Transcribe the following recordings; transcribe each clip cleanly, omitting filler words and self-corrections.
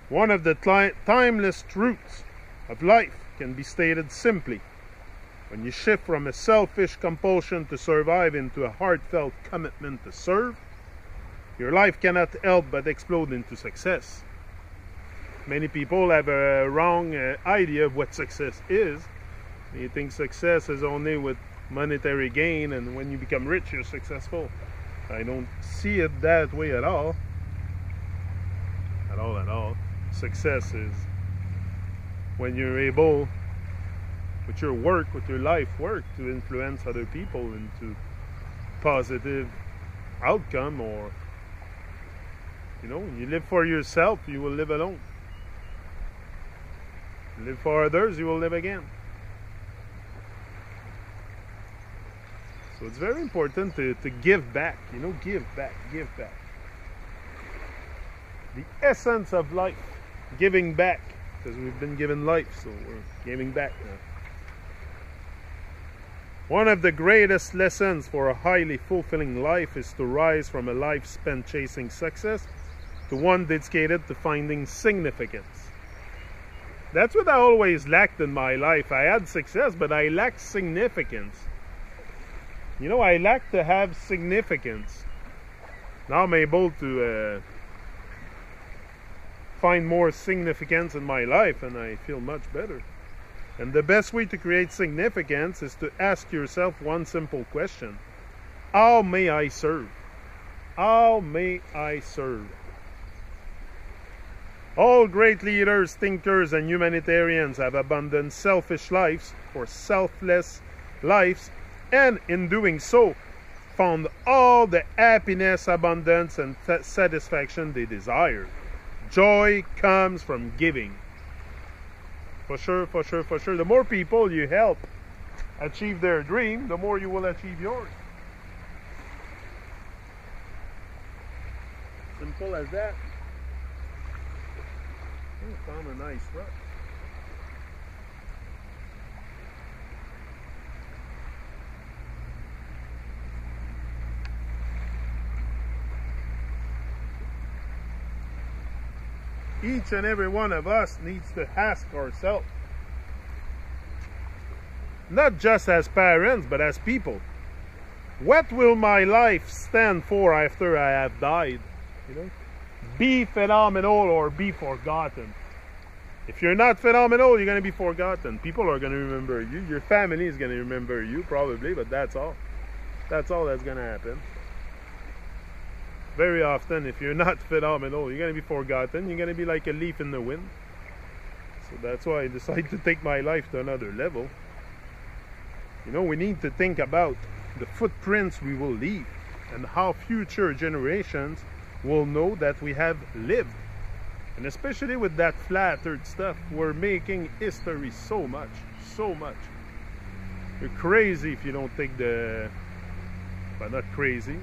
One of the timeless truths of life can be stated simply. When you shift from a selfish compulsion to survive into a heartfelt commitment to serve, your life cannot help but explode into success. Many people have a wrong idea of what success is. They think success is only with monetary gain, and when you become rich, you're successful. I don't see it that way at all. At all. Success is when you're able, with your work, with your life work, to influence other people into positive outcome. Or, you know, when you live for yourself, you will live alone. You live for others, you will live again. So it's very important to give back, you know, give back. The essence of life, giving back, because we've been given life, so we're giving back now. One of the greatest lessons for a highly fulfilling life is to rise from a life spent chasing success to one dedicated to finding significance. That's what I always lacked in my life. I had success, but I lacked significance. You know, I lack to have significance. Now I'm able to find more significance in my life, and I feel much better. And the best way to create significance is to ask yourself one simple question. How may I serve? How may I serve? All great leaders, thinkers, and humanitarians have abandoned selfish lives for selfless lives, and in doing so, found all the happiness, abundance, and satisfaction they desire. Joy comes from giving. For sure. The more people you help achieve their dream, the more you will achieve yours. Simple as that. Oh, found a nice rock. Each and every one of us needs to ask ourselves, not just as parents, but as people, what will my life stand for after I have died? You know, be phenomenal or be forgotten. If you're not phenomenal, you're going to be forgotten. People are going to remember you. Your family is going to remember you, probably, but that's all. That's all that's going to happen. Very often, if you're not phenomenal, you're going to be forgotten. You're going to be like a leaf in the wind. So that's why I decided to take my life to another level. You know, we need to think about the footprints we will leave and how future generations will know that we have lived. And especially with that flat earth stuff, we're making history so much. You're crazy if you don't take the... But not crazy.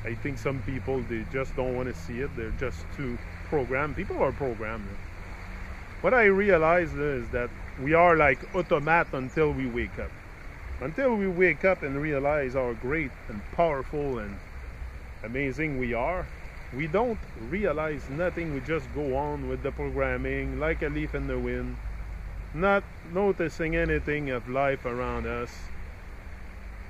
I think some people, they just don't want to see it. They're just too programmed. People are programmed. What I realize is that we are like automat until we wake up. Until we wake up and realize how great and powerful and amazing we are, we don't realize nothing. We just go on with the programming like a leaf in the wind, not noticing anything of life around us.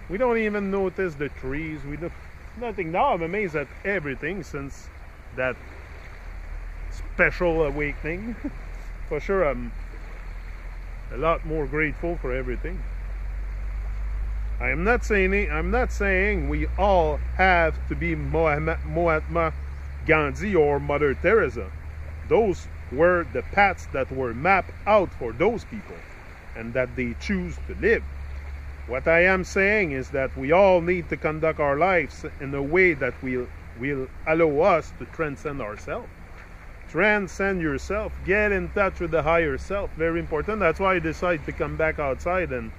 We don't even notice the trees. We do nothing. Now I'm amazed at everything since that special awakening. For sure, I'm a lot more grateful for everything. I'm not saying we all have to be Mahatma Gandhi or Mother Teresa. Those were the paths that were mapped out for those people and that they choose to live. What I am saying is that we all need to conduct our lives in a way that will allow us to transcend ourselves. Transcend yourself. Get in touch with the higher self. Very important. That's why I decided to come back outside and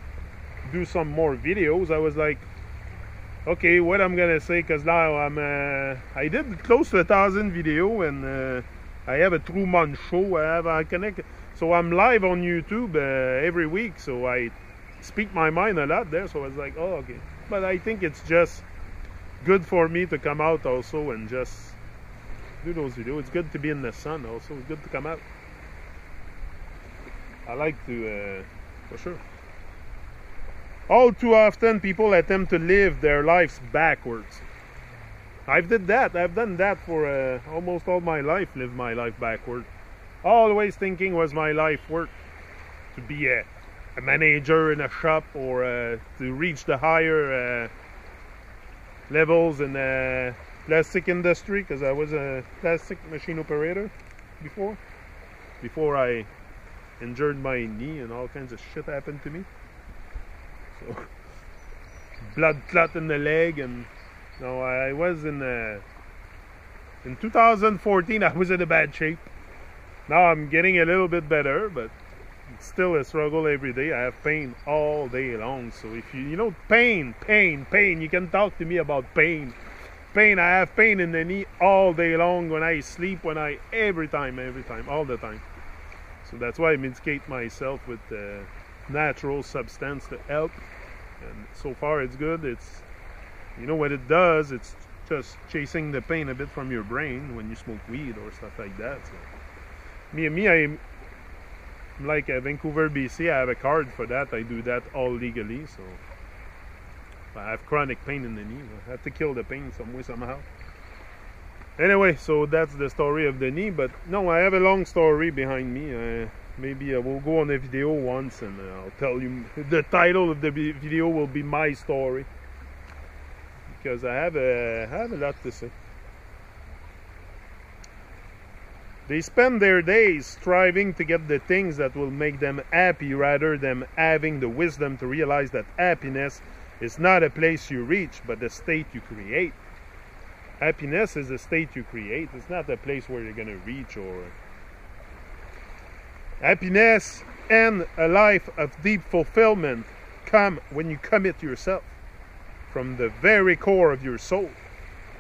do some more videos. I was like, okay, what I'm gonna say, because now I did close to 1,000 video, and I have a 2-month show. I connect, so I'm live on YouTube every week, so I speak my mind a lot there. So I was like, oh, okay. But I think it's just good for me to come out also and just do those videos. It's good to be in the sun also. It's good to come out. I like to, for sure. All too often, people attempt to live their lives backwards. I've done that for almost all my life, lived my life backward. Always thinking was my life work. To be a manager in a shop, or to reach the higher levels in the plastic industry, because I was a plastic machine operator before I injured my knee and all kinds of shit happened to me. So blood clot in the leg, and no, I was in 2014 I was in a bad shape. Now I'm getting a little bit better, but it's still a struggle every day. I have pain all day long. So if you know, pain, you can talk to me about pain. I have pain in the knee all day long, when I sleep, every time, all the time. So that's why I medicate myself with natural substance to help. And so far it's good. It's, you know what it does, it's just chasing the pain a bit from your brain when you smoke weed or stuff like that. So I'm like Vancouver, BC. I have a card for that. I do that all legally. So I have chronic pain in the knee. I have to kill the pain some way, somehow. Anyway, so that's the story of the knee. But no, I have a long story behind me. Maybe I will go on a video once, and I'll tell you. The title of the video will be my story, because I have a lot to say. They spend their days striving to get the things that will make them happy, rather than having the wisdom to realize that happiness is not a place you reach, but a state you create. Happiness is a state you create. It's not a place where you're going to reach. Or happiness and a life of deep fulfillment come when you commit yourself from the very core of your soul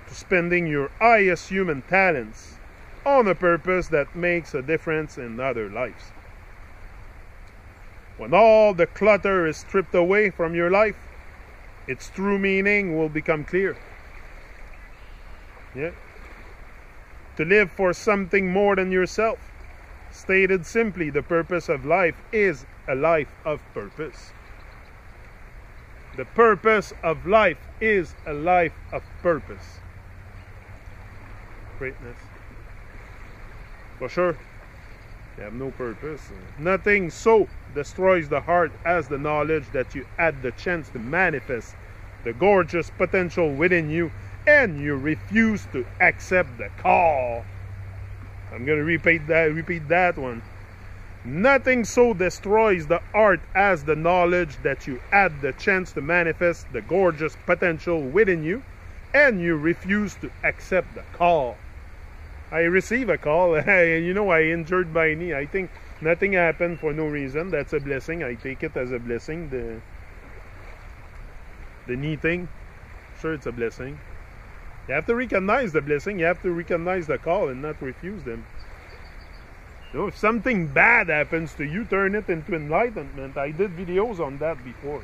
to spending your highest human talents on a purpose that makes a difference in other lives. When all the clutter is stripped away from your life, its true meaning will become clear. Yeah. To live for something more than yourself. Stated simply, the purpose of life is a life of purpose. The purpose of life is a life of purpose. Greatness. For sure. You have no purpose. Nothing so destroys the heart as the knowledge that you had the chance to manifest the gorgeous potential within you, and you refuse to accept the call. I'm going to repeat that one. Nothing so destroys the heart as the knowledge that you had the chance to manifest the gorgeous potential within you, and you refuse to accept the call. I receive a call. You know, I injured my knee. I think nothing happened for no reason. That's a blessing. I take it as a blessing. The knee thing, sure, it's a blessing. You have to recognize the blessing. You have to recognize the call and not refuse them. You know, if something bad happens to you, turn it into enlightenment. I did videos on that before.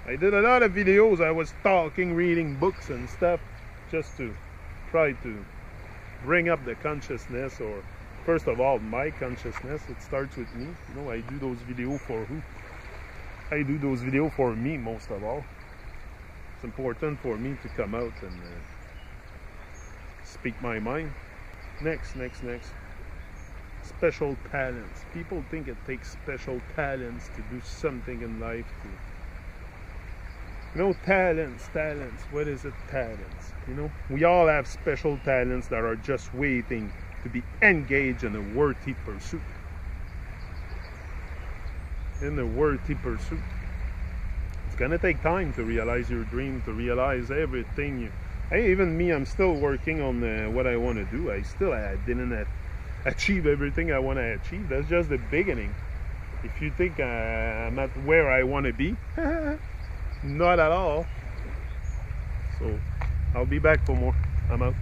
I did a lot of videos. I was talking, reading books and stuff, just to try to bring up the consciousness, or first of all, my consciousness. It starts with me. You know, I do those videos for who? I do those videos for me, most of all. It's important for me to come out and speak my mind. Next. Special talents. People think it takes special talents to do something in life. You know, talents. What is it, talents? You know, we all have special talents that are just waiting to be engaged in a worthy pursuit. It's gonna take time to realize your dream, to realize everything. Even me, I'm still working on what I want to do. I didn't achieve everything I want to achieve. That's just the beginning. If you think I'm at where I want to be, not at all. So I'll be back for more. I'm out.